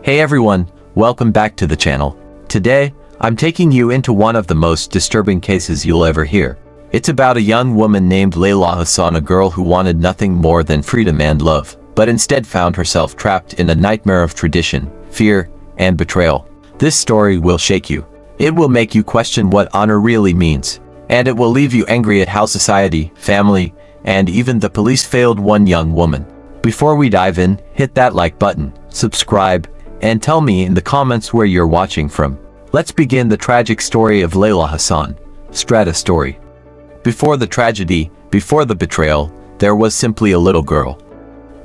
Hey everyone, welcome back to the channel. Today, I'm taking you into one of the most disturbing cases you'll ever hear. It's about a young woman named Layla Hassan, a girl who wanted nothing more than freedom and love, but instead found herself trapped in a nightmare of tradition, fear, and betrayal. This story will shake you. It will make you question what honor really means, and it will leave you angry at how society, family, and even the police failed one young woman. Before we dive in, hit that like button, subscribe, and tell me in the comments where you're watching from. Let's begin the tragic story of Layla Hassan. Strata story. Before the tragedy, before the betrayal, there was simply a little girl.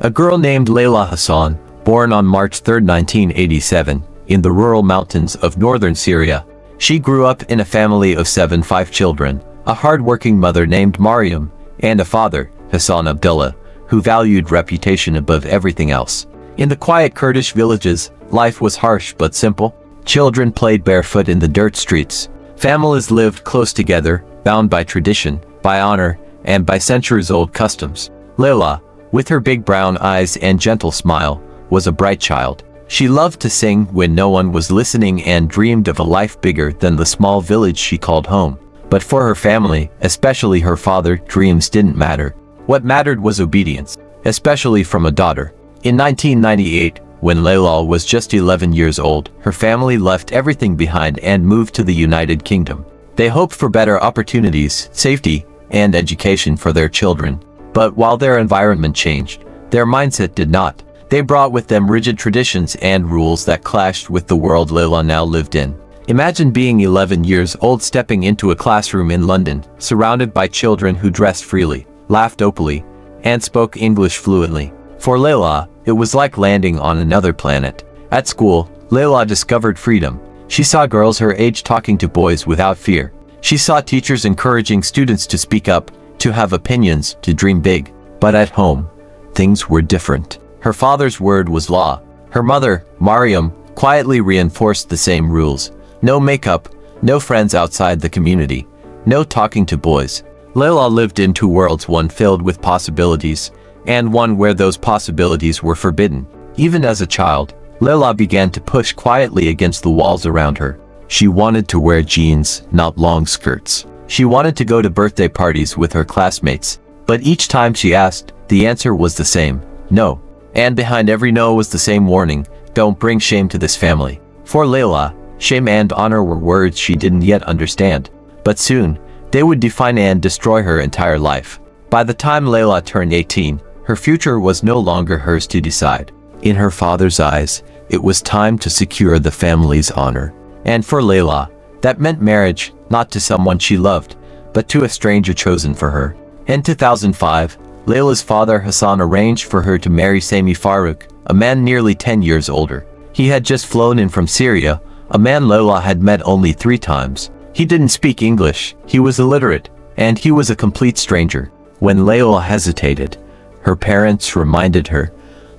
A girl named Layla Hassan, born on March 3, 1987, in the rural mountains of northern Syria. She grew up in a family of 5 children, a hard-working mother named Mariam, and a father, Hassan Abdullah, who valued reputation above everything else. In the quiet Kurdish villages, life was harsh but simple. Children played barefoot in the dirt streets. Families lived close together, bound by tradition, by honor, and by centuries-old customs. Layla, with her big brown eyes and gentle smile, was a bright child. She loved to sing when no one was listening and dreamed of a life bigger than the small village she called home. But for her family, especially her father, dreams didn't matter. What mattered was obedience, especially from a daughter. In 1998, when Layla was just 11 years old, her family left everything behind and moved to the United Kingdom. They hoped for better opportunities, safety, and education for their children. But while their environment changed, their mindset did not. They brought with them rigid traditions and rules that clashed with the world Layla now lived in. Imagine being 11 years old, stepping into a classroom in London, surrounded by children who dressed freely, laughed openly, and spoke English fluently. For Layla, it was like landing on another planet. At school, Layla discovered freedom. She saw girls her age talking to boys without fear. She saw teachers encouraging students to speak up, to have opinions, to dream big. But at home, things were different. Her father's word was law. Her mother, Mariam, quietly reinforced the same rules. No makeup, no friends outside the community, no talking to boys. Layla lived in two worlds, one filled with possibilities, and one where those possibilities were forbidden. Even as a child, Layla began to push quietly against the walls around her. She wanted to wear jeans, not long skirts. She wanted to go to birthday parties with her classmates. But each time she asked, the answer was the same: no. And behind every no was the same warning: don't bring shame to this family. For Layla, shame and honor were words she didn't yet understand. But soon, they would define and destroy her entire life. By the time Layla turned 18, her future was no longer hers to decide. In her father's eyes, it was time to secure the family's honor. And for Layla, that meant marriage, not to someone she loved, but to a stranger chosen for her. In 2005, Layla's father Hassan arranged for her to marry Sami Farouk, a man nearly 10 years older. He had just flown in from Syria, a man Layla had met only 3 times. He didn't speak English, he was illiterate, and he was a complete stranger. When Layla hesitated, her parents reminded her,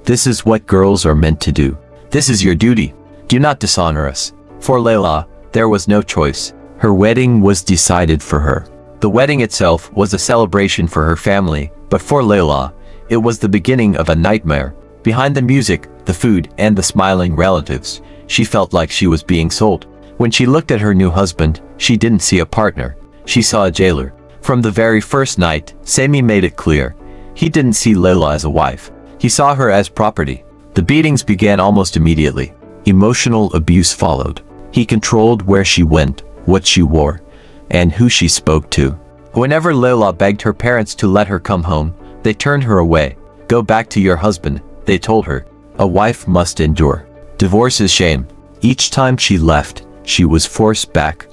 "This is what girls are meant to do. This is your duty. Do not dishonor us." For Layla, there was no choice. Her wedding was decided for her. The wedding itself was a celebration for her family, but for Layla, it was the beginning of a nightmare. Behind the music, the food, and the smiling relatives, she felt like she was being sold. When she looked at her new husband, she didn't see a partner. She saw a jailer. From the very first night, Sami made it clear. He didn't see Layla as a wife. He saw her as property. The beatings began almost immediately. Emotional abuse followed. He controlled where she went, what she wore, and who she spoke to. Whenever Layla begged her parents to let her come home, they turned her away. "Go back to your husband," they told her. "A wife must endure. Divorce is shame." Each time she left, she was forced back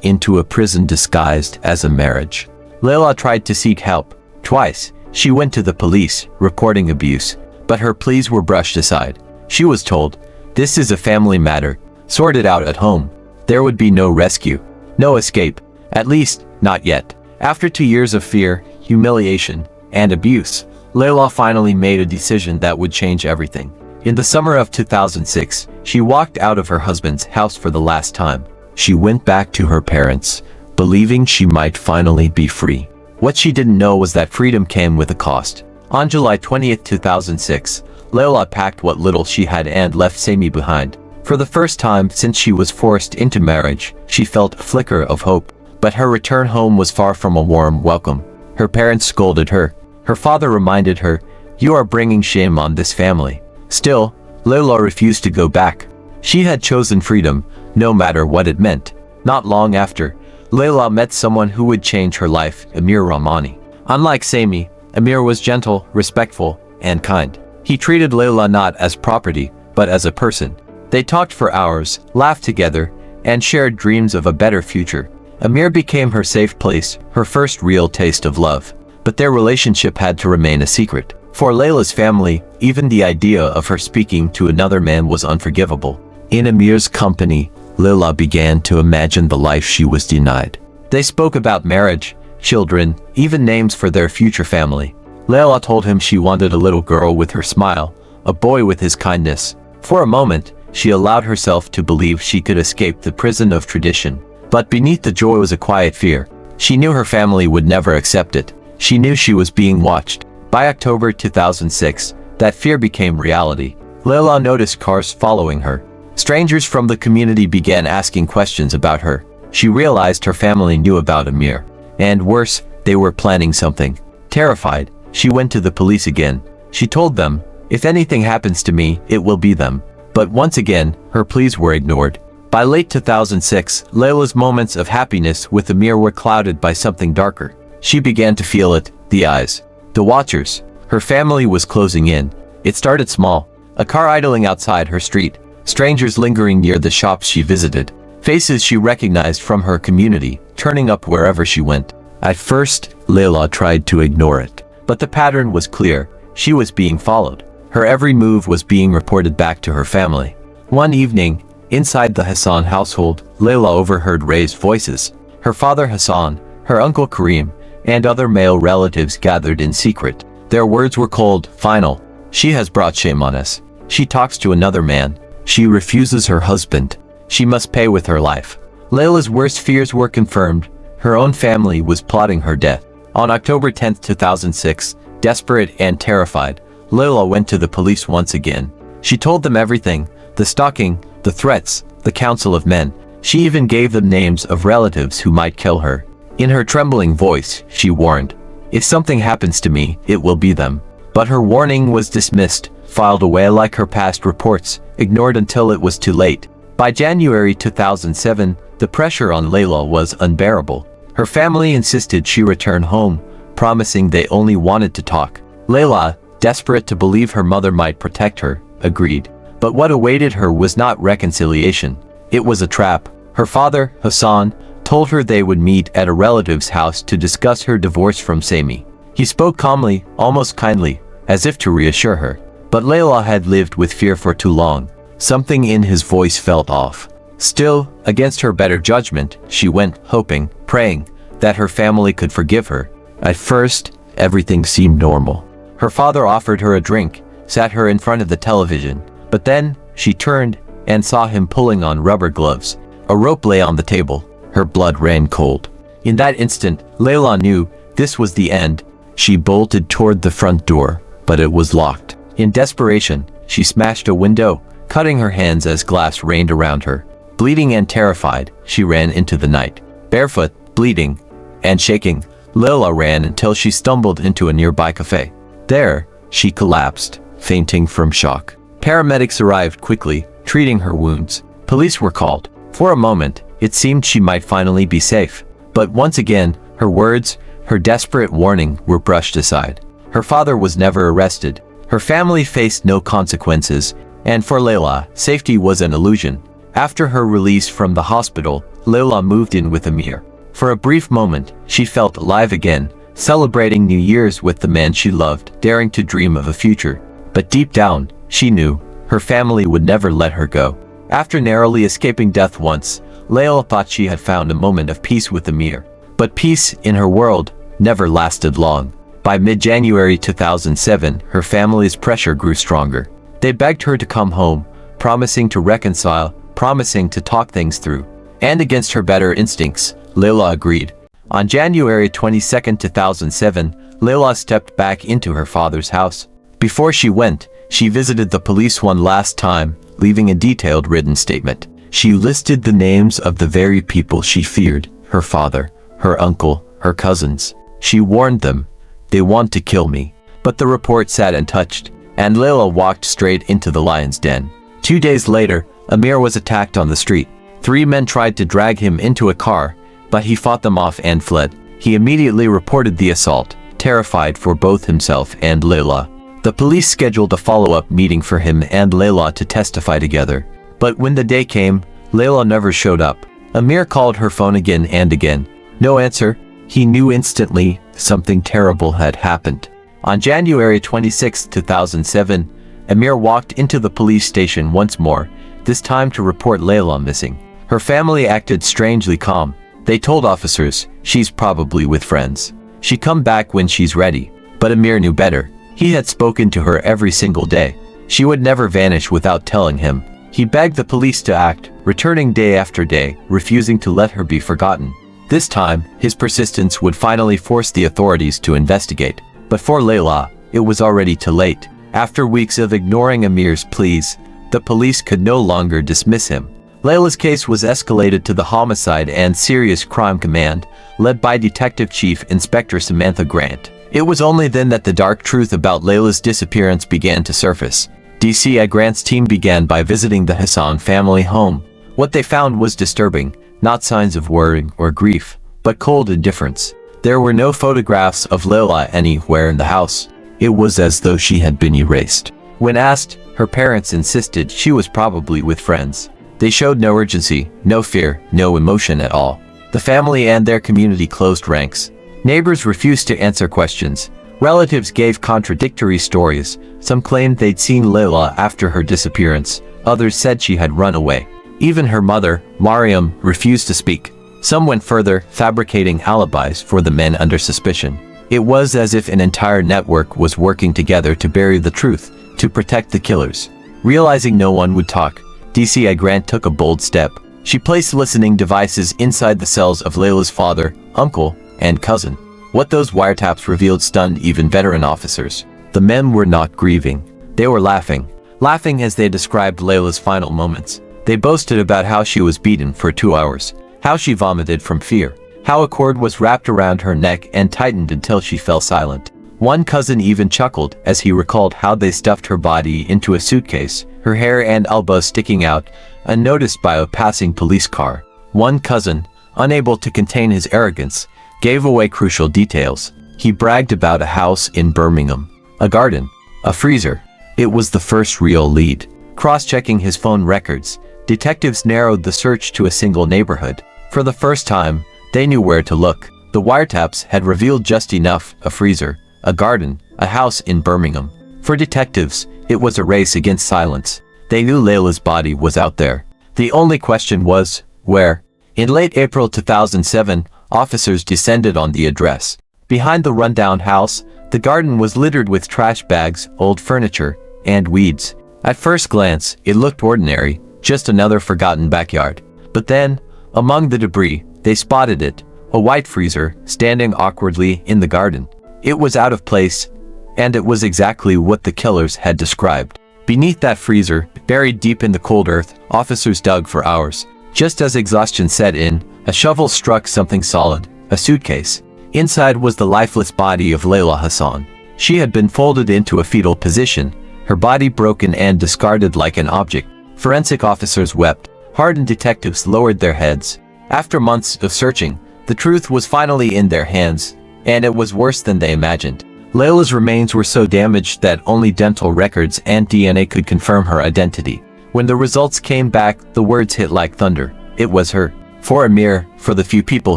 into a prison disguised as a marriage. Layla tried to seek help. Twice, she went to the police, reporting abuse, but her pleas were brushed aside. She was told, "This is a family matter. Sort it out at home." There would be no rescue, no escape, at least, not yet. After 2 years of fear, humiliation, and abuse, Layla finally made a decision that would change everything. In the summer of 2006, she walked out of her husband's house for the last time. She went back to her parents, believing she might finally be free. What she didn't know was that freedom came with a cost. On July 20, 2006, Layla packed what little she had and left Sami behind. For the first time since she was forced into marriage, she felt a flicker of hope. But her return home was far from a warm welcome. Her parents scolded her. Her father reminded her, "You are bringing shame on this family." Still, Layla refused to go back. She had chosen freedom, no matter what it meant. Not long after, Layla met someone who would change her life, Amir Rahmani. Unlike Sami, Amir was gentle, respectful, and kind. He treated Layla not as property, but as a person. They talked for hours, laughed together, and shared dreams of a better future. Amir became her safe place, her first real taste of love. But their relationship had to remain a secret. For Layla's family, even the idea of her speaking to another man was unforgivable. In Amir's company, Layla began to imagine the life she was denied. They spoke about marriage, children, even names for their future family. Layla told him she wanted a little girl with her smile, a boy with his kindness. For a moment, she allowed herself to believe she could escape the prison of tradition. But beneath the joy was a quiet fear. She knew her family would never accept it. She knew she was being watched. By October 2006, that fear became reality. Layla noticed cars following her. Strangers from the community began asking questions about her. She realized her family knew about Amir. And worse, they were planning something. Terrified, she went to the police again. She told them, "If anything happens to me, it will be them." But once again, her pleas were ignored. By late 2006, Layla's moments of happiness with Amir were clouded by something darker. She began to feel it, the eyes. The watchers. Her family was closing in. It started small. A car idling outside her street. Strangers lingering near the shops she visited. Faces she recognized from her community, turning up wherever she went. At first, Layla tried to ignore it. But the pattern was clear. She was being followed. Her every move was being reported back to her family. One evening, inside the Hassan household, Layla overheard raised voices. Her father Hassan, her uncle Karim, and other male relatives gathered in secret. Their words were cold, final. "She has brought shame on us. She talks to another man. She refuses her husband. She must pay with her life." Layla's worst fears were confirmed. Her own family was plotting her death. On October 10, 2006, desperate and terrified, Layla went to the police once again. She told them everything, the stalking, the threats, the council of men. She even gave them names of relatives who might kill her. In her trembling voice, she warned, "If something happens to me, it will be them." But her warning was dismissed, filed away like her past reports, ignored until it was too late. By January 2007, the pressure on Layla was unbearable. Her family insisted she return home, promising they only wanted to talk. Layla, desperate to believe her mother might protect her, agreed. But what awaited her was not reconciliation. It was a trap. Her father, Hassan, told her they would meet at a relative's house to discuss her divorce from Sami. He spoke calmly, almost kindly, as if to reassure her. But Layla had lived with fear for too long. Something in his voice felt off. Still, against her better judgment, she went, hoping, praying, that her family could forgive her. At first, everything seemed normal. Her father offered her a drink, sat her in front of the television. But then, she turned, and saw him pulling on rubber gloves. A rope lay on the table. Her blood ran cold. In that instant, Layla knew this was the end. She bolted toward the front door, but it was locked. In desperation, she smashed a window, cutting her hands as glass rained around her. Bleeding and terrified, she ran into the night. Barefoot, bleeding, and shaking, Layla ran until she stumbled into a nearby cafe. There, she collapsed, fainting from shock. Paramedics arrived quickly, treating her wounds. Police were called. For a moment, it seemed she might finally be safe. But once again, her words, her desperate warning, were brushed aside. Her father was never arrested. Her family faced no consequences, and for Layla, safety was an illusion. After her release from the hospital, Layla moved in with Amir. For a brief moment, she felt alive again, celebrating New Year's with the man she loved, daring to dream of a future. But deep down, she knew her family would never let her go. After narrowly escaping death once, Layla thought she had found a moment of peace with Amir. But peace, in her world, never lasted long. By mid-January 2007, her family's pressure grew stronger. They begged her to come home, promising to reconcile, promising to talk things through. And against her better instincts, Layla agreed. On January 22, 2007, Layla stepped back into her father's house. Before she went, She visited the police one last time, leaving a detailed written statement. She listed the names of the very people she feared: her father, her uncle, her cousins. She warned them, "They want to kill me." But the report sat untouched, and Layla walked straight into the lion's den. 2 days later, Amir was attacked on the street. 3 men tried to drag him into a car, but he fought them off and fled. He immediately reported the assault, terrified for both himself and Layla. The police scheduled a follow-up meeting for him and Layla to testify together. But when the day came, Layla never showed up. Amir called her phone again and again. No answer. He knew instantly something terrible had happened. On January 26, 2007, Amir walked into the police station once more, this time to report Layla missing. Her family acted strangely calm. They told officers, "She's probably with friends. She'd come back when she's ready." But Amir knew better. He had spoken to her every single day. She would never vanish without telling him. He begged the police to act, returning day after day, refusing to let her be forgotten. This time, his persistence would finally force the authorities to investigate. But for Layla, it was already too late. After weeks of ignoring Amir's pleas, the police could no longer dismiss him. Layla's case was escalated to the Homicide and Serious Crime Command, led by Detective Chief Inspector Samantha Grant. It was only then that the dark truth about Layla's disappearance began to surface. DCI Grant's team began by visiting the Hassan family home. What they found was disturbing, not signs of worry or grief, but cold indifference. There were no photographs of Layla anywhere in the house. It was as though she had been erased. When asked, her parents insisted she was probably with friends. They showed no urgency, no fear, no emotion at all. The family and their community closed ranks. Neighbors refused to answer questions. Relatives gave contradictory stories. Some claimed they'd seen Layla after her disappearance. Others said she had run away. Even her mother, Mariam, refused to speak. Some went further, fabricating alibis for the men under suspicion. It was as if an entire network was working together to bury the truth, to protect the killers. Realizing no one would talk, DCI Grant took a bold step. She placed listening devices inside the cells of Layla's father, uncle, and cousin. What those wiretaps revealed stunned even veteran officers. The men were not grieving. They were laughing. Laughing as they described Layla's final moments. They boasted about how she was beaten for 2 hours, how she vomited from fear, how a cord was wrapped around her neck and tightened until she fell silent. One cousin even chuckled as he recalled how they stuffed her body into a suitcase, her hair and elbows sticking out, unnoticed by a passing police car. One cousin, unable to contain his arrogance, gave away crucial details. He bragged about a house in Birmingham, a garden, a freezer. It was the first real lead. Cross-checking his phone records, detectives narrowed the search to a single neighborhood. For the first time, they knew where to look. The wiretaps had revealed just enough: a freezer, a garden, a house in Birmingham. For detectives, it was a race against silence. They knew Layla's body was out there. The only question was, where? In late April 2007, officers descended on the address. Behind the rundown house, the garden was littered with trash bags, old furniture, and weeds. At first glance, it looked ordinary, just another forgotten backyard. But then, among the debris, they spotted it, a white freezer, standing awkwardly in the garden. It was out of place, and it was exactly what the killers had described. Beneath that freezer, buried deep in the cold earth, officers dug for hours. Just as exhaustion set in, a shovel struck something solid, a suitcase. Inside was the lifeless body of Layla Hassan. She had been folded into a fetal position, her body broken and discarded like an object. Forensic officers wept. Hardened detectives lowered their heads. After months of searching, the truth was finally in their hands, and it was worse than they imagined. Layla's remains were so damaged that only dental records and DNA could confirm her identity. When the results came back, the words hit like thunder. It was her. For Amir, for the few people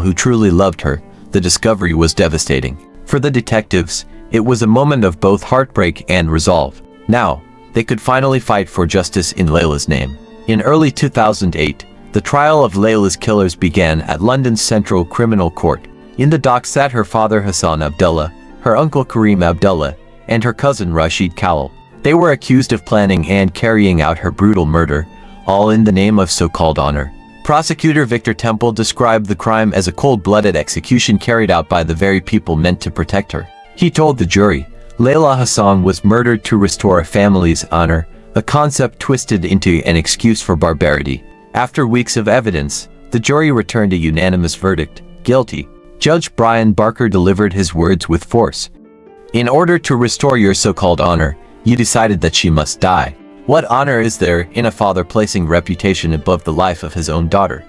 who truly loved her, the discovery was devastating. For the detectives, it was a moment of both heartbreak and resolve. Now, they could finally fight for justice in Layla's name. In early 2008, the trial of Layla's killers began at London's Central Criminal Court. In the dock sat her father Hassan Abdullah, her uncle Karim Abdullah, and her cousin Rashid Khalil. They were accused of planning and carrying out her brutal murder, all in the name of so-called honor. Prosecutor Victor Temple described the crime as a cold-blooded execution carried out by the very people meant to protect her. He told the jury, Layla Hassan was murdered to restore a family's honor, a concept twisted into an excuse for barbarity. After weeks of evidence, the jury returned a unanimous verdict, guilty. Judge Brian Barker delivered his words with force. In order to restore your so-called honor, you decided that she must die. What honor is there in a father placing reputation above the life of his own daughter?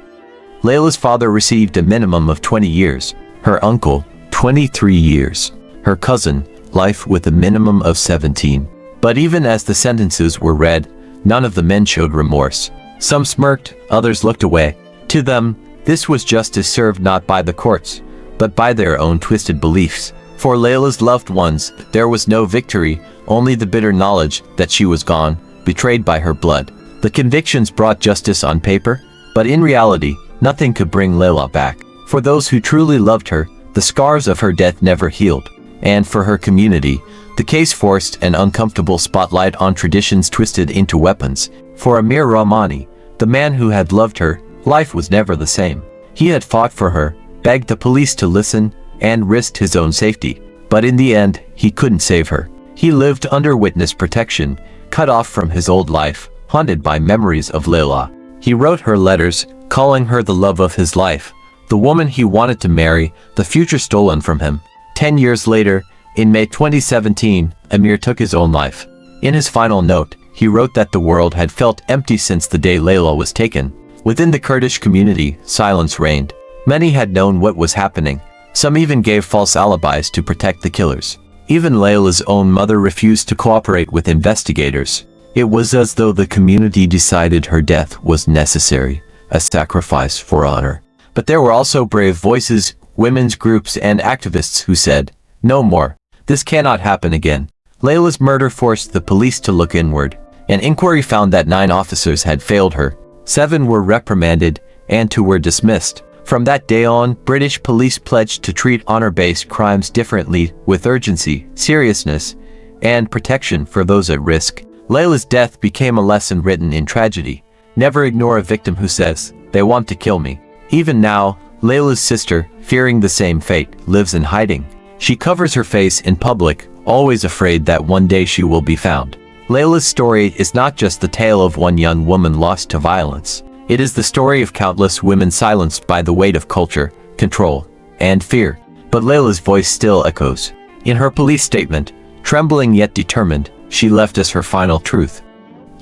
Layla's father received a minimum of 20 years, her uncle, 23 years, her cousin, life with a minimum of 17. But even as the sentences were read, none of the men showed remorse. Some smirked, others looked away. To them, this was justice served not by the courts, but by their own twisted beliefs. For Layla's loved ones, there was no victory, only the bitter knowledge that she was gone, betrayed by her blood. The convictions brought justice on paper, but in reality, nothing could bring Layla back. For those who truly loved her, the scars of her death never healed. And for her community, the case forced an uncomfortable spotlight on traditions twisted into weapons. For Amir Rahmani, the man who had loved her, life was never the same. He had fought for her, begged the police to listen, and risked his own safety. But in the end, he couldn't save her. He lived under witness protection, cut off from his old life, haunted by memories of Layla. He wrote her letters, calling her the love of his life, the woman he wanted to marry, the future stolen from him. 10 years later, in May 2017, Amir took his own life. In his final note, he wrote that the world had felt empty since the day Layla was taken. Within the Kurdish community, silence reigned. Many had known what was happening. Some even gave false alibis to protect the killers. Even Layla's own mother refused to cooperate with investigators. It was as though the community decided her death was necessary, a sacrifice for honor. But there were also brave voices, women's groups and activists who said, "No more. This cannot happen again." Layla's murder forced the police to look inward. An inquiry found that 9 officers had failed her, 7 were reprimanded, and 2 were dismissed. From that day on, British police pledged to treat honor-based crimes differently, with urgency, seriousness, and protection for those at risk. Layla's death became a lesson written in tragedy. Never ignore a victim who says, "They want to kill me." Even now, Layla's sister, fearing the same fate, lives in hiding. She covers her face in public, always afraid that one day she will be found. Layla's story is not just the tale of one young woman lost to violence. It is the story of countless women silenced by the weight of culture, control, and fear. But Layla's voice still echoes. In her police statement, trembling yet determined, she left us her final truth.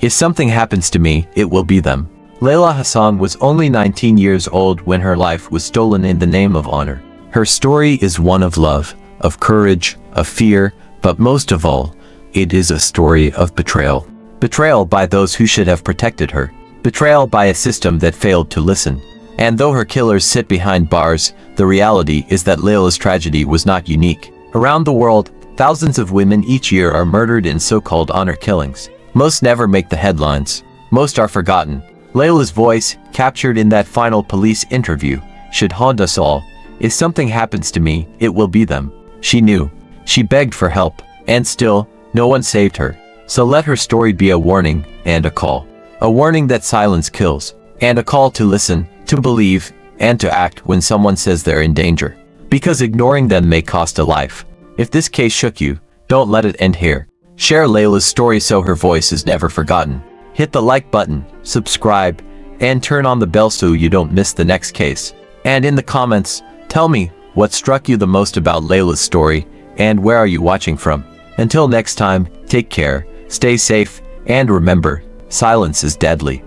"If something happens to me, it will be them." Layla Hassan was only 19 years old when her life was stolen in the name of honor. Her story is one of love, of courage, of fear, but most of all, it is a story of betrayal. Betrayal by those who should have protected her. Betrayal by a system that failed to listen. And though her killers sit behind bars, the reality is that Layla's tragedy was not unique. Around the world, thousands of women each year are murdered in so-called honor killings. Most never make the headlines. Most are forgotten. Layla's voice, captured in that final police interview, should haunt us all. "If something happens to me, it will be them." She knew. She begged for help. And still, no one saved her. So let her story be a warning and a call. A warning that silence kills. And a call to listen, to believe, and to act when someone says they're in danger. Because ignoring them may cost a life. If this case shook you, don't let it end here. Share Layla's story so her voice is never forgotten. Hit the like button, subscribe, and turn on the bell so you don't miss the next case. And in the comments, tell me what struck you the most about Layla's story, and where are you watching from. Until next time, take care, stay safe, and remember, silence is deadly.